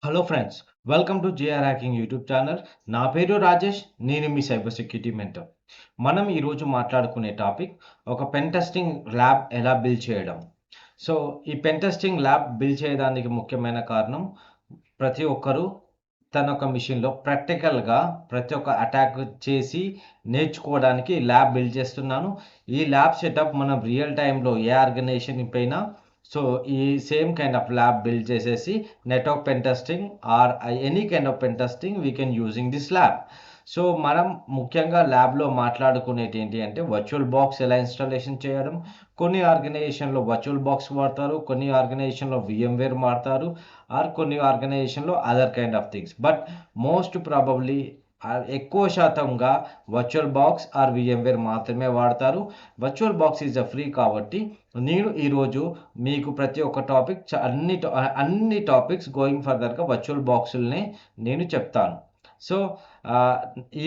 Hello friends, welcome to JR hacking YouTube channel. నా పేరు రాజేష్, నేను మీ సైబర్ సెక్యూరిటీ మెంటర్. మనం ఈరోజు మాట్లాడుకునే టాపిక్ ఒక పెన్ టెస్టింగ్ ల్యాబ్ ఎలా బిల్డ్ చేయడం. సో, ఈ పెన్ టెస్టింగ్ ల్యాబ్ బిల్డ్ చేయడానికి ముఖ్యమైన కారణం ప్రతి ఒక్కరూ తన ఒక మిషన్‌లో ప్రాక్టికల్‌గా ప్రతి ఒక్క అటాక్ చేసి నేర్చుకోవడానికి ల్యాబ్ బిల్డ్ చేస్తున్నాను. ఈ ల్యాబ్ సెటప్ మనం రియల్ టైమ్‌లో ఏ ఆర్గనైజేషన్ పైన సో, ఈ same kind of lab build చేసేసి network pen testing or any kind of pen testing we can using this lab. So, మనం ముఖ్యంగా ల్యాబ్‌లో మాట్లాడుకునేటి ఏంటి అంటే వర్చువల్ బాక్స్ ఎలా ఇన్‌స్టాలేషన్ చేయడం. కొన్ని ఆర్గనైజేషన్‌లో వర్చువల్ బాక్స్ వాడతారు. కొన్ని ఆర్గనైజేషన్‌లో వీఎంవేర్ వాడతారు. ఆర్ కొన్ని ఆర్గనైజేషన్‌లో other kind of things. But most probably ఎక్కువ శాతంగా వర్చువల్ బాక్స్ ఆర్ వీఎంవేర్ మాత్రమే వాడతారు. వర్చువల్ బాక్స్ ఈజ్ ఫ్రీ కాబట్టి నేను ఈరోజు మీకు ప్రతి ఒక్క టాపిక్ అన్ని టాపిక్స్ గోయింగ్ ఫర్దర్‌గా వర్చువల్ బాక్సుల్నే నేను చెప్తాను. సో, ఆహ్, ఈ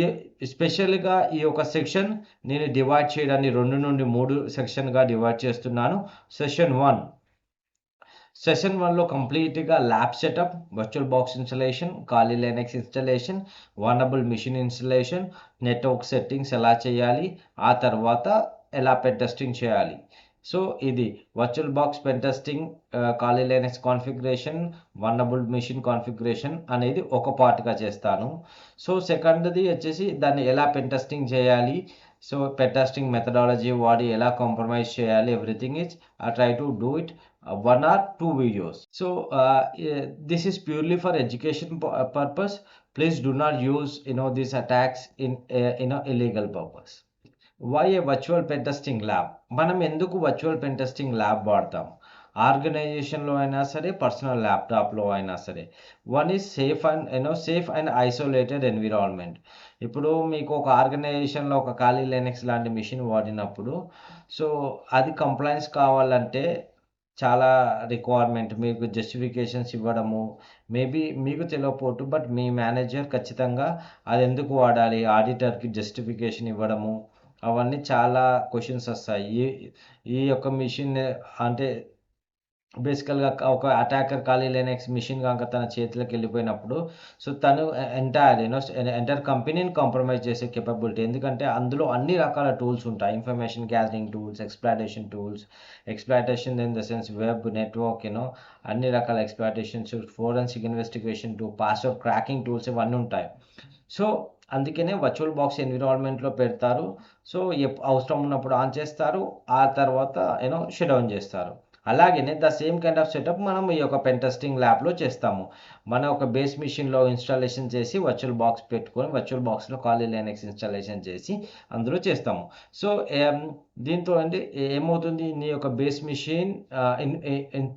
స్పెషల్‌గా ఈ యొక్క సెక్షన్ నేను డివైడ్ చేయడాన్ని 2 నుండి 3 సెక్షన్‌గా డివైడ్ చేస్తున్నాను. సెషన్ 1 సెషన్ 1లో కంప్లీట్‌గా lab setup, virtual box installation, Kali Linux installation, vulnerable machine installation, network settings ఎలా చేయాలి, ఆ తర్వాత ఎలా పెన్ టెస్టింగ్ చేయాలి. సో, ఇది virtual box pen testing, Kali Linux configuration, vulnerable machine configuration అనేది ఒక పార్ట్‌గా చేస్తాను. సో, సెకండ్‌ది వచ్చేసి దాన్ని ఎలా పెన్ టెస్టింగ్ చేయాలి. సో, పెన్ టెస్టింగ్ మెథడాలజీ వాడి ఎలా కాంప్రమైజ్ చేయాలి, everything is I try to do it 1 or 2 videos. So this is purely for education purpose. Please do not use these attacks in a illegal purpose. Why a virtual pen testing lab? మనం ఎందుకు virtual pen testing lab వాడతాం? ఆర్గనైజేషన్‌లో అయినా సరే, personal ల్యాప్‌టాప్‌లో అయినా సరే. One is safe and isolated environment. ఇప్పుడు మీకు ఒక ఆర్గనైజేషన్‌లో ఒక కాలీ లినక్స్ లాంటి మెషిన్ వాడినప్పుడు, సో, అది కంప్లయన్స్ కావాలంటే చాలా రిక్వైర్మెంట్ మీకు జస్టిఫికేషన్స్ ఇవ్వడము, మేబీ మీకు తెలవకపోవచ్చు. బట్ మీ మేనేజర్ ఖచ్చితంగా అదెందుకు వాడాలి, ఆడిటర్‌కి జస్టిఫికేషన్ ఇవ్వడము, అవన్నీ చాలా క్వెషన్స్ ఒస్తాయి. ఈ ఈ యొక్క మెషిన్ అంటే బేసికల్‌గా ఒక అటాకర్ ఖాళీ లినక్స్ మెషిన్ గనక తన చేతిలోకెళ్ళిపోయినప్పుడు, సో, తను ఎంటైర్ కంపెనీని కాంప్రమైజ్ చేసే కేపబిలిటీ. ఎందుకంటే అందులో అన్ని రకాల టూల్స్ ఉంటాయి. Information gathering tools, exploitation in the sense web, network అన్ని రకాల exploitations, forensic investigation password cracking tools ఇవన్నీ ఉంటాయి. సో, అందుకనే వర్చువల్ బాక్స్ ఎన్విరాన్మెంట్‌లో పెడతారు. సో, అవసరం ఉన్నప్పుడు ఆన్ చేస్తారు. ఆ తర్వాత షట్ డౌన్ చేస్తారు. అలాగనే the same kind of setup మనం ఈ యొక్క పెన్ టెస్టింగ్ ల్యాబ్‌లో చేస్తాము. మన ఒక బేస్ మెషిన్‌లో ఇన్‌స్టాలేషన్ చేసి వర్చువల్ బాక్స్ పెట్టుకొని వర్చువల్ బాక్స్‌లో కాలీ లినక్స్ ఇన్‌స్టాలేషన్ చేసి అందులో చేస్తాము. సో, దీంతో అంటే ఏమవుతుంది, నీ యొక్క బేస్ మెషిన్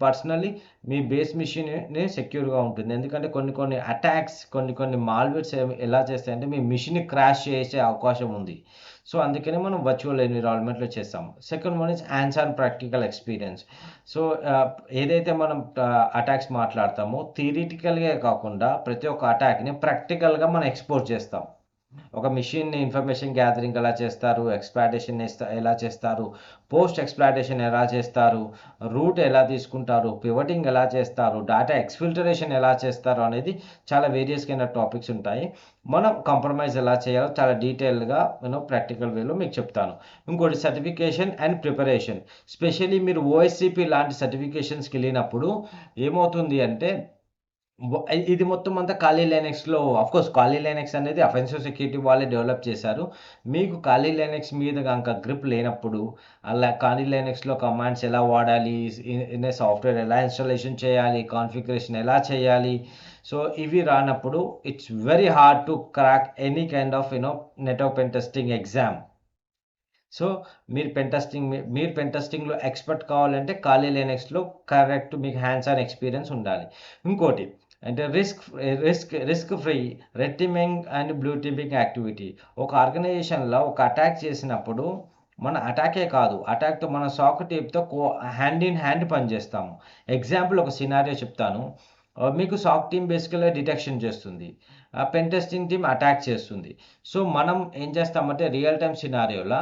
పర్సనల్లీ మీ బేస్ మెషినే సెక్యూర్‌గా ఉంటుంది. ఎందుకంటే కొన్ని అటాక్స్, కొన్ని మాల్‌వేర్స్ ఎలా చేస్తాయంటే మీ మెషిన్‌ని క్రాష్ చేసే అవకాశం ఉంది. సో, అందుకనే మనం వర్చువల్ ఎన్విరాన్మెంట్‌లో చేస్తాం. Second one is hands on practical experience. So, ఏదైతే మనం అటాక్స్ మాట్లాడతామో థియరిటికల్‌గే కాకుండా ప్రతి ఒక్క అటాక్‌ని ప్రాక్టికల్‌గా మనం ఎక్స్‌పోజ్ చేస్తాం. ఒక మెషిన్‌ని ఇన్ఫర్మేషన్ గ్యాదరింగ్ ఎలా చేస్తారు, ఎక్స్‌ప్లాయిటేషన్ ఎలా చేస్తారు, పోస్ట్ ఎక్స్‌ప్లాయిటేషన్ ఎలా చేస్తారు, రూట్ ఎలా తీసుకుంటారు, పివటింగ్ ఎలా చేస్తారు, డేటా ఎక్స్‌ఫిల్టరేషన్ ఎలా చేస్తారు అనేది చాలా వేరియస్ కైండ్ ఆఫ్ టాపిక్స్ ఉంటాయి. మనం కాంప్రమైజ్ ఎలా చేయాలో చాలా డీటెయిల్డ్‌గా ప్రాక్టికల్ వేలో మీకు చెప్తాను. ఇంకోటి సర్టిఫికేషన్ అండ్ ప్రిపరేషన్. స్పెషల్లీ మీరు ఓఎస్‌సిపి లాంటి సర్టిఫికేషన్స్‌కెళ్ళినప్పుడు ఏమవుతుంది అంటే ఇది మొత్తం అంతా కాలీ లినక్స్‌లో ఆఫ్‌కోర్స్ కాలీ లినక్స్ అనేది అఫెన్సివ్ సెక్యూరిటీ వాళ్ళే డెవలప్ చేశారు. మీకు కాలీ లినక్స్ మీద గనక గ్రిప్ లేనప్పుడు, అలా కాలీ లినక్స్‌లో కమాండ్స్ ఎలా వాడాలి, ఇన్ ఏ సాఫ్ట్‌వేర్ ఎలా ఇన్‌స్టాలేషన్ చేయాలి, కాన్ఫిగరేషన్ ఎలా చేయాలి, సో, ఇవి రానప్పుడు it's very hard to crack any kind of network pen testing exam. So, మీరు పెన్ టెస్టింగ్‌లో ఎక్స్‌పర్ట్ కావాలంటే కాలీ లినక్స్‌లో కరెక్ట్ మీకు హ్యాండ్స్ ఆన్ ఎక్స్‌పీరియన్స్ ఉండాలి. ఇంకోటి అంటే risk free red teaming and blue teaming activity. ఒక ఆర్గనైజేషన్‌లో ఒక అటాక్ చేసినప్పుడు మన అటాకే కాదు, అటాక్‌తో మన సాక్ టీమ్‌తో హ్యాండ్ ఇన్ హ్యాండ్ పనిచేస్తాము. ఎగ్జాంపుల్ ఒక సినారియో చెప్తాను. మీకు సాక్ టీమ్ బేసికల్‌గా డిటెక్షన్ చేస్తుంది. పెన్ టెస్టింగ్ టీమ్ అటాక్ చేస్తుంది. సో, మనం ఏం చేస్తామంటే రియల్ టైమ్ సినారియోల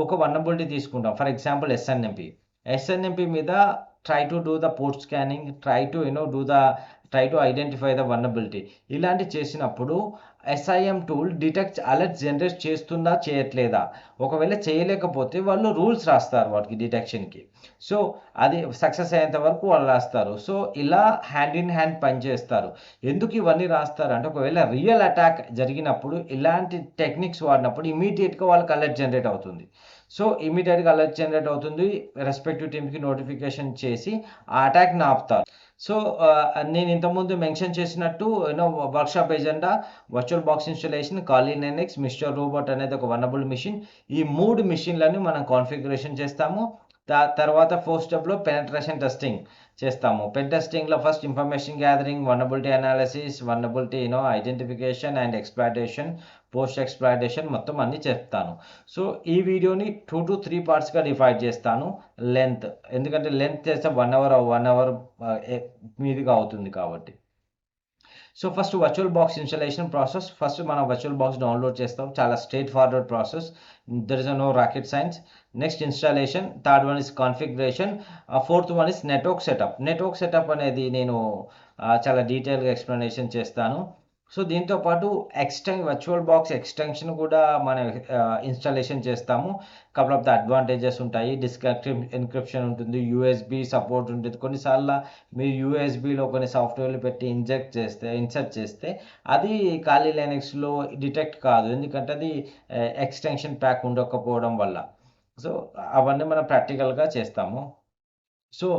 ఒక వల్నరబిలిటీ తీసుకుంటాం. For example SNMP. ఎస్ఎన్ఎంపీ మీద try to do the port scanning, try to do the try to identify the vulnerability. ఇలాంటి చేసినప్పుడు SIM tool detects alert generate చేస్తుందా చేయట్లేదా, ఒకవేళ చేయలేకపోతే వాళ్ళు రూల్స్ రాస్తారు వాటికి డిటెక్షన్కి. సో అది సక్సెస్ అయ్యేంత వరకు వాళ్ళు రాస్తారు. సో ఇలా హ్యాండ్ ఇన్ హ్యాండ్ పనిచేస్తారు. ఎందుకు ఇవన్నీ రాస్తారు అంటే ఒకవేళ రియల్ అటాక్ జరిగినప్పుడు ఇలాంటి టెక్నిక్స్ వాడినప్పుడు ఇమీడియట్గా వాళ్ళకి అలర్ట్ జనరేట్ అవుతుంది. సో ఇమీడియట్గా అలర్ట్ జనరేట్ అవుతుంది, రెస్పెక్టివ్ టీమ్కి నోటిఫికేషన్ చేసి ఆ అటాక్ని ఆపుతారు. సో నేను ఇంతకుముందు మెన్షన్ చేసినట్టు workshop agenda, virtual box installation, కాలీ లైనెక్స్, మిస్టర్ రోబోట్ అనేది ఒక వల్నరబుల్ మిషన్. ఈ 3 మిషన్లను మనం కాన్ఫిగరేషన్ చేస్తాము. తర్వాత 4th స్టెప్లో పెనట్రేషన్ టెస్టింగ్ చేస్తాము. పెన్ టెస్టింగ్లో first information gathering, vulnerability analysis, vulnerability identification and exploitation, post exploitation మొత్తం అన్నీ చెప్తాను. సో ఈ వీడియోని 2 to 3 పార్ట్స్గా డివైడ్ చేస్తాను. లెంత్ ఎందుకంటే లెంత్ చేస్తే 1 hour మీదిగా అవుతుంది కాబట్టి. So first virtual box installation process. First మనం వర్చువల్ బాక్స్ డౌన్లోడ్ చేస్తాం, చాలా straightforward process, there is no rocket science. Next installation, third one is configuration, fourth one is network setup. Network setup అనేది నేను చాలా డీటెయిల్గా explanation చేస్తాను. So దీంతో పాటు వర్చువల్ బాక్స్ ఎక్స్టెన్షన్ కూడా మనం ఇన్స్టాలేషన్ చేస్తాము. కపుల్ ఆఫ్ ద అడ్వాంటేజెస్ ఉంటాయి. ఎన్క్రిప్షన్ ఉంటుంది, USB సపోర్ట్ ఉంటుంది. కొన్నిసార్లు మీరు USBలో కొన్ని సాఫ్ట్వేర్లు పెట్టి ఇన్సర్ట్ చేస్తే అది కాలీ లైనెక్స్లో డిటెక్ట్ కాదు, ఎందుకంటే అది ఎక్స్టెన్షన్ ప్యాక్ ఉండకపోవడం వల్ల. సో అవన్నీ మనం ప్రాక్టికల్గా చేస్తాము. సో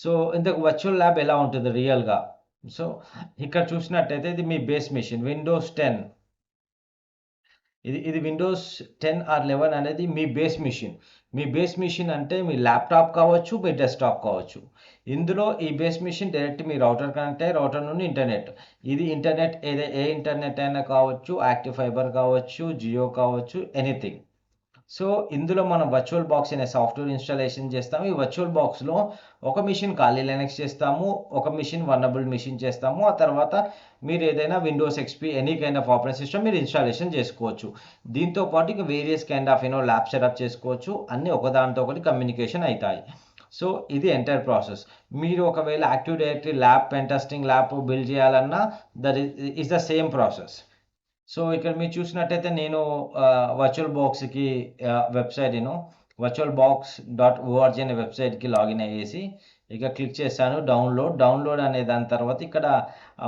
సో ఇంతకు వర్చువల్ ల్యాబ్ ఎలా ఉంటుంది రియల్గా. సో ఇక్కడ చూసినట్టయితే ఇది మీ బేస్ మిషన్ విండోస్ 10. ఇది విండోస్ 10 or 11 అనేది మీ బేస్ మిషన్. మీ బేస్ మిషన్ అంటే మీ ల్యాప్టాప్ కావచ్చు, మీ డెస్క్టాప్ కావచ్చు. ఇందులో ఈ బేస్ మిషన్ డైరెక్ట్ మీ రౌటర్ కనెక్ట్ అయ్యి రౌటర్ నుండి ఇంటర్నెట్, ఇది ఇంటర్నెట్ ఏ ఇంటర్నెట్ అయినా కావచ్చు, యాక్టివ్ ఫైబర్ కావచ్చు, జియో కావచ్చు, ఎనీథింగ్. సో ఇందులో మనం వర్చువల్ బాక్స్ అనే సాఫ్ట్వేర్ ఇన్స్టాలేషన్ చేస్తాము. ఈ వర్చువల్ బాక్స్లో ఒక మిషన్ కాలీ లైనెక్స్ చేస్తాము, ఒక మిషన్ వల్నరబుల్ మిషన్ చేస్తాము. ఆ తర్వాత మీరు ఏదైనా Windows XP any kind of operating system మీరు ఇన్స్టాలేషన్ చేసుకోవచ్చు. దీంతో పాటు ఇంకా various kind of lab setup చేసుకోవచ్చు. అన్నీ ఒకదానితో ఒకటి కమ్యూనికేషన్ అవుతాయి. సో ఇది ఎంటైర్ ప్రాసెస్. మీరు ఒకవేళ active directory lab, pen testing lab build చేయాలన్నా that is the same process. So ఇక్కడ మీరు చూసినట్టయితే నేను వర్చువల్ బాక్స్కి వెబ్సైట్ virtualbox.org అనే వెబ్సైట్కి లాగిన్ అయ్యేసి ఇక క్లిక్ చేశాను డౌన్లోడ్ అనే దాని తర్వాత ఇక్కడ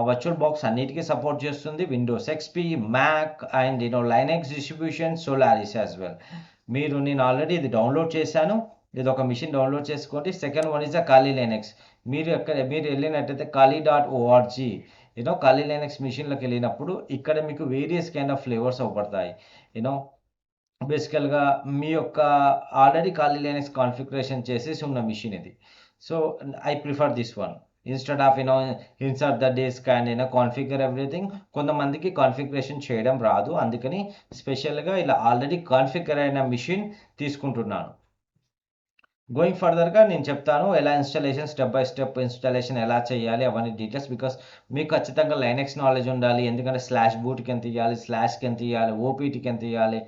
వర్చువల్ బాక్స్ అన్నిటికీ సపోర్ట్ చేస్తుంది. Windows XP, Mac and Linux distribution, Solaris as well. నేను ఆల్రెడీ ఇది డౌన్లోడ్ చేశాను. ఇది ఒక మిషన్ డౌన్లోడ్ చేసుకోండి. Second one is the Kali Linux. మీరు వెళ్ళినట్టయితే kali.org కాలీ లైనెక్స్ మిషన్లోకి వెళ్ళినప్పుడు ఇక్కడ మీకు వేరియస్ కైండ్ ఆఫ్ ఫ్లేవర్స్ అవపడతాయి. బేసికల్గా మీ యొక్క ఆల్రెడీ కాలీ లైనెక్స్ కాన్ఫిగరేషన్ చేసేసి ఉన్న మిషన్ ఇది. So I prefer this one instead of insert the disk and configure everything. కొంతమందికి కాన్ఫిగరేషన్ చేయడం రాదు, అందుకని స్పెషల్గా ఇలా ఆల్రెడీ కాన్ఫిగర్ అయిన మిషన్ తీసుకుంటున్నాను. గోయింగ్ ఫర్దర్గా నేను చెప్తాను ఎలా installation, step by step installation ఎలా చేయాలి అవన్నీ డీటెయిల్స్. బికాస్ మీకు ఖచ్చితంగా లైనెక్స్ నాలెడ్జ్ ఉండాలి, ఎందుకంటే /bootకి ఎంత ఇవ్వాలి, /కి ఎంత ఇవ్వాలి, OPTకి ఎంత ఇవ్వాలి,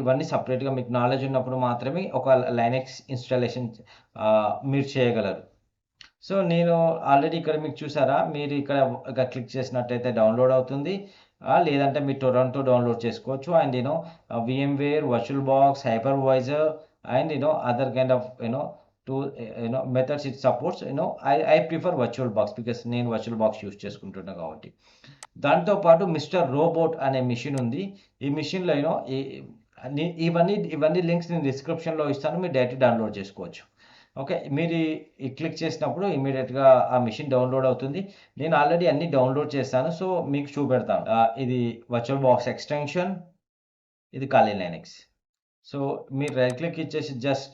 ఇవన్నీ సపరేట్గా మీకు నాలెడ్జ్ ఉన్నప్పుడు మాత్రమే ఒక లైనెక్స్ ఇన్స్టాలేషన్ మీరు చేయగలరు. సో నేను ఆల్రెడీ ఇక్కడ మీకు చూసారా, మీరు ఇక్కడ క్లిక్ చేసినట్టయితే డౌన్లోడ్ అవుతుంది, లేదంటే మీరు టొరంటో డౌన్లోడ్ చేసుకోవచ్చు. And VMware, virtual box, hypervisor and other kind of tool methods it supports. I prefer virtual box because నేను virtual box యూస్ చేసుకుంటున్నా కాబట్టి. దాంతో పాటు మిస్టర్ రోబోట్ అనే మిషన్ ఉంది. ఈ మిషన్లో ఇవన్నీ లింక్స్ నేను డిస్క్రిప్షన్లో ఇస్తాను, మీరు డైరెక్ట్ డౌన్లోడ్ చేసుకోవచ్చు. ఓకే, మీరు క్లిక్ చేసినప్పుడు ఇమీడియట్గా ఆ మిషన్ డౌన్లోడ్ అవుతుంది. నేను ఆల్రెడీ అన్ని డౌన్లోడ్ చేశాను, సో మీకు చూపెడతాను. ఇది వర్చువల్ బాక్స్ ఎక్స్టెన్షన్, ఇది కాలీ లైనెక్స్. సో మీరు రైట్ క్లిక్ ఇచ్చేసి జస్ట్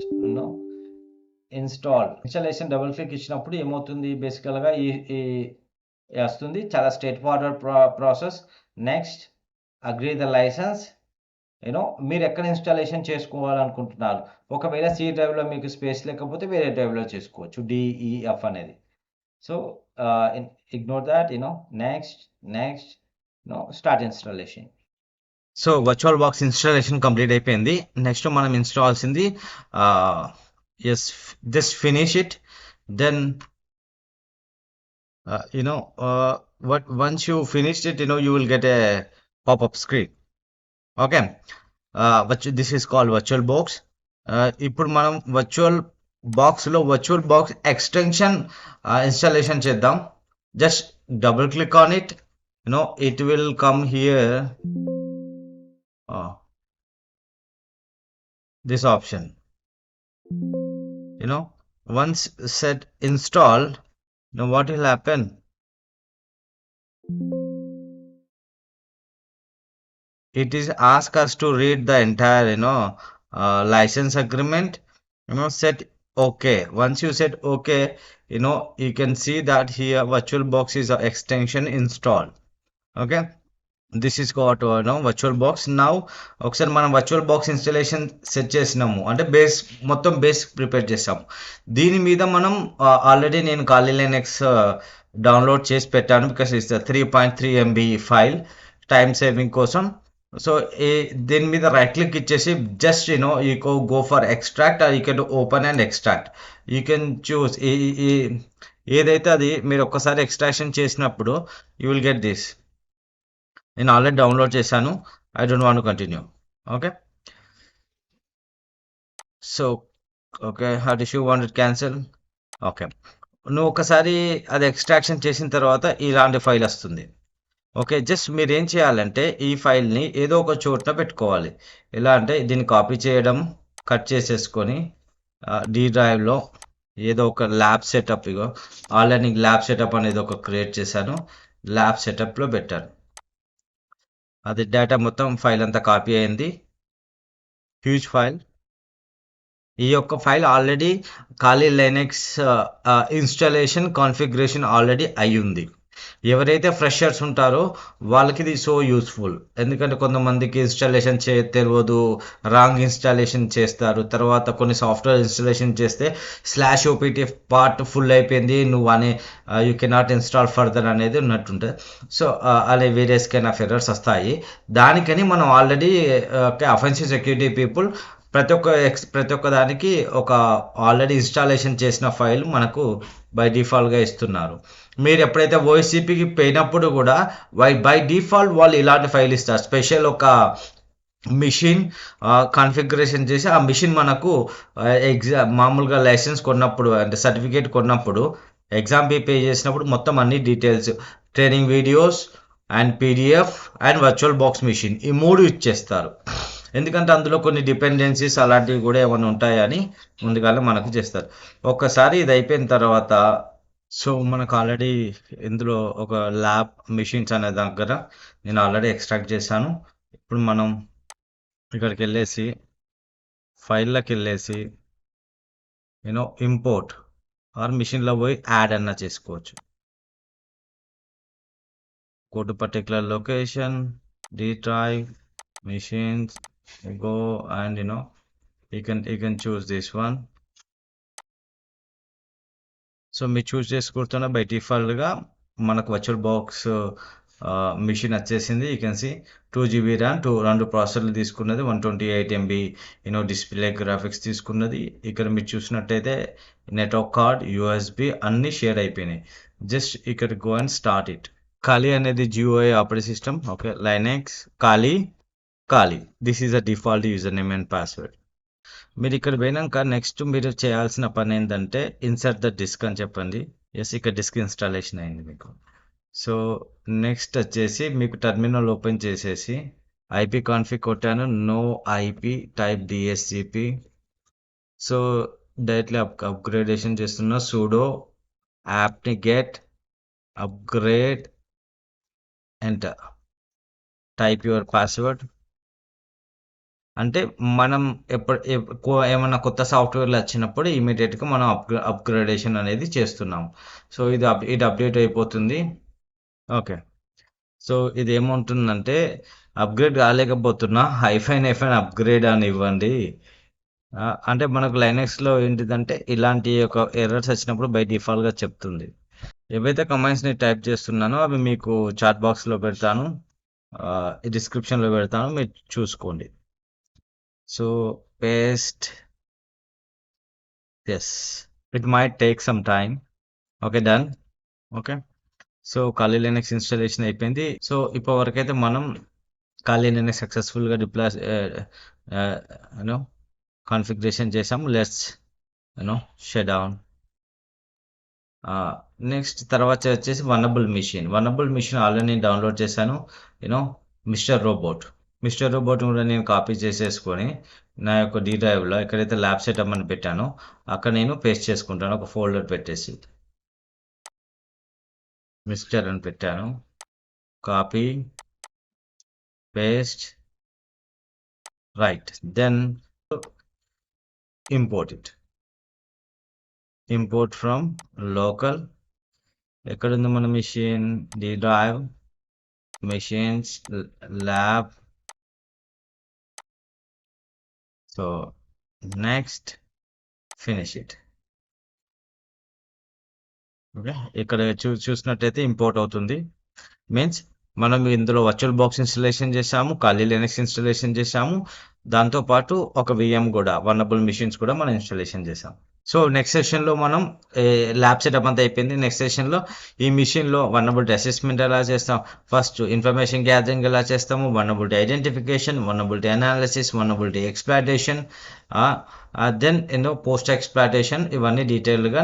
ఇన్స్టాలేషన్ డబుల్ క్లిక్ ఇచ్చినప్పుడు ఏమవుతుంది, బేసికల్గా ఈ వస్తుంది. చాలా straightforward process. Next agree the licence. మీరు ఎక్కడ ఇన్స్టాలేషన్ చేసుకోవాలనుకుంటున్నారు. ఒకవేళ C డ్రైవ్లో మీకు స్పేస్ లేకపోతే వేరే డ్రైవ్లో చేసుకోవచ్చు, DEF అనేది. So ignore that. Next start installation. So virtual box installation complete అయిపోయింది. నెక్స్ట్ మనం ఇన్స్టాల్సింది just finish it. Then Once you finished it, you will get a pop-up screen. Okay. This is called virtual box. ఇప్పుడు మనం virtual box extension installation చేద్దాం. Just double click on it. It will come here this option. Once set installed, now what will happen? It is ask us to read the entire license agreement. Set okay. Once you set okay, you can see that here VirtualBox is a extension installed. Okay, this is got VirtualBox. Now ఒకసారి మనం VirtualBox installation set చేసినాము అంటే మొత్తం base prepare చేసాము. దీని మీద మనం already నేను Kali Linux డౌన్లోడ్ చేసి పెట్టాను because it's 3.3 MB file time saving కోసం. సో దీని మీద రైట్ క్లిక్ ఇచ్చేసి just you go for extract or you can open and extract. You can choose ఏదైతే అది మీరు ఒక్కసారి ఎక్స్ట్రాక్షన్ చేసినప్పుడు యూ విల్ గెట్ దిస్. నేను ఆల్రెడీ డౌన్లోడ్ చేశాను. I don't want to continue. Okay, so okay what you want cancel. Okay, నువ్వు ఒకసారి అది ఎక్స్ట్రాక్షన్ చేసిన తర్వాత ఇలాంటి ఫైల్ వస్తుంది. ఓకే, జస్ట్ మీరు ఏం చేయాలంటే ఈ ఫైల్ని ఏదో ఒక చోట పెట్టుకోవాలి. ఎలా అంటే దీన్ని కాపీ చేయడం, కట్ చేసేసుకొని డి డ్రైవ్లో ఏదో ఒక lab setup, already lab setup అనేది ఒక క్రియేట్ చేశాను, ల్యాబ్ సెటప్లో పెట్టాను. అది డేటా మొత్తం ఫైల్ అంతా కాపీ అయింది, హ్యూజ్ ఫైల్. ఈ యొక్క file already Kali Linux installation configuration already అయి ఉంది. ఎవరైతే ఫ్రెషర్స్ ఉంటారో వాళ్ళకి ఇది సో యూస్ఫుల్. ఎందుకంటే కొంతమందికి ఇన్స్టాలేషన్ తెలియదు, రాంగ్ ఇన్స్టాలేషన్ చేస్తారు. తర్వాత కొన్ని సాఫ్ట్వేర్ ఇన్స్టాలేషన్ చేస్తే /opt పార్ట్ ఫుల్ అయిపోయింది, నువ్వు అనే యూ కెనాట్ ఇన్స్టాల్ ఫర్దర్ అనేది ఉన్నట్టుంటుంది. సో అలా వేరియస్ కైండ్ ఆఫ్ ఎర్రర్స్ వస్తాయి. దానికని మనం ఆల్రెడీ అఫెన్సివ్ సెక్యూరిటీ పీపుల్ ప్రతి ఒక్క దానికి ఒక ఆల్రెడీ ఇన్స్టాలేషన్ చేసిన ఫైల్ మనకు బై డిఫాల్ట్గా ఇస్తున్నారు. మీరు ఎప్పుడైతే ఓఎస్సిపికి పోయినప్పుడు కూడా బై డిఫాల్ట్ వాళ్ళు ఇలాంటి ఫైల్ ఇస్తారు. స్పెషల్ ఒక మిషన్ కాన్ఫిగరేషన్ చేసి ఆ మిషన్ మనకు మామూలుగా లైసెన్స్ కొన్నప్పుడు అంటే సర్టిఫికేట్ కొన్నప్పుడు ఎగ్జామ్ పే చేసినప్పుడు మొత్తం అన్ని details, training videos and PDF and VirtualBox machine, ఈ 3 ఇచ్చేస్తారు. ఎందుకంటే అందులో కొన్ని డిపెండెన్సీస్ అలాంటివి కూడా ఏమైనా ఉంటాయని ముందుగానే మనకు చేస్తారు. ఒక్కసారి ఇది అయిపోయిన తర్వాత సో మనకు ఆల్రెడీ ఇందులో ఒక ల్యాబ్ మిషన్స్ అనే దగ్గర నేను ఆల్రెడీ ఎక్స్ట్రాక్ట్ చేశాను. ఇప్పుడు మనం ఇక్కడికి వెళ్ళేసి ఫైల్లోకి వెళ్ళేసి ఇంపోర్ట్ ఆర్ మిషన్లో పోయి యాడ్ అన్న చేసుకోవచ్చు. go to particular location, D drive, machines, go and you can choose this one. So మీరు చూస్ చేసుకుంటున్న బై డిఫాల్ట్గా మనకు VirtualBox మిషన్ వచ్చేసింది. You can see 2GB RAM, 2 ప్రాసెసర్లు తీసుకున్నది, 128 MB డిస్ప్లే గ్రాఫిక్స్ తీసుకున్నది. ఇక్కడ మీరు చూసినట్టయితే నెట్వర్క్ కార్డ్, USB అన్నీ షేర్ అయిపోయినాయి. జస్ట్ ఇక్కడ go and start it. Kali అనేది GUI operating system. Okay, Linux Kali this is a default user name and password. మీరు ఇక్కడ పోయినాక నెక్స్ట్ మీరు చేయాల్సిన పని ఏంటంటే ఇన్సర్ట్ ద డిస్క్ అని చెప్పండి. ఎస్, ఇక్కడ డిస్క్ ఇన్స్టాలేషన్ అయింది మీకు. సో నెక్స్ట్ వచ్చేసి మీకు టర్మినల్ ఓపెన్ చేసేసి IP కాన్ఫిగ్ కొట్టాను, no IP type DHCP. So directly upgradation చేస్తున్నా, sudo apt get upgrade, enter, type your password. అంటే మనం ఏమన్నా కొత్త సాఫ్ట్వేర్లు వచ్చినప్పుడు ఇమీడియట్గా మనం అప్గ్రేడేషన్ అనేది చేస్తున్నాం. సో ఇది అప్డేట్ అయిపోతుంది. ఓకే, సో ఇది ఏముంటుందంటే అప్గ్రేడ్ కాలేకపోతున్నా, ఐఫైన్ అప్గ్రేడ్ అని ఇవ్వండి. అంటే మనకు లైనక్స్లో ఏంటిదంటే ఇలాంటి ఒక ఎర్రర్స్ వచ్చినప్పుడు బై డిఫాల్ట్గా చెప్తుంది. ఏవైతే కమెంట్స్ని టైప్ చేస్తున్నానో అవి మీకు చాట్ బాక్స్లో పెడతాను, డిస్క్రిప్షన్లో పెడతాను, మీరు చూసుకోండి. So paste, yes, it might take some time. Okay, done. Okay, so Kali Linux installation అయిపోయింది. సో ఇప్పటివరకైతే మనం Kali Linux సక్సెస్ఫుల్గా డిప్లాయ్ యూనో కాన్ఫిగరేషన్ చేసాము. Let's shut down. నెక్స్ట్ తర్వాత వచ్చేసి వనబుల్ మిషన్ ఆల్రెడీ నేను డౌన్లోడ్ చేశాను. మిస్టర్ రోబోట్ కూడా నేను కాపీ చేసేసుకొని నా యొక్క డి డ్రైవ్లో ఎక్కడైతే ల్యాబ్ సెటప్ అని పెట్టానో అక్కడ నేను పేస్ట్ చేసుకుంటాను. ఒక ఫోల్డర్ పెట్టేసి మిస్టర్ అని పెట్టాను. Copy paste right, then import from local. ఎక్కడుంది మన machine? D drive, machines, lab. So next, finish it. Okay, ఇక్కడ చూసినట్టయితే ఇంపోర్ట్ అవుతుంది. మీన్స్ మనం ఇందులో వర్చువల్ బాక్స్ ఇన్స్టాలేషన్ చేసాము, Kali Linux ఇన్స్టాలేషన్ చేసాము, దాంతోపాటు ఒక VM కూడా, వనబుల్ మిషన్స్ కూడా మనం ఇన్స్టాలేషన్ చేసాం. సో నెక్స్ట్ సెషన్లో మనం ల్యాబ్ సెటప్ అంతా అయిపోయింది. నెక్స్ట్ సెషన్లో ఈ మిషన్లో వనబిలిటీ అసెస్మెంట్ ఎలా చేస్తాం, ఫస్ట్ ఇన్ఫర్మేషన్ గ్యాదరింగ్ ఎలా చేస్తాము, vulnerability identification, vulnerability analysis, vulnerability exploitation, then post exploitation, ఇవన్నీ డీటెయిల్గా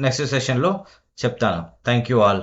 నెక్స్ట్ సెషన్లో చెప్తాను. Thank you all.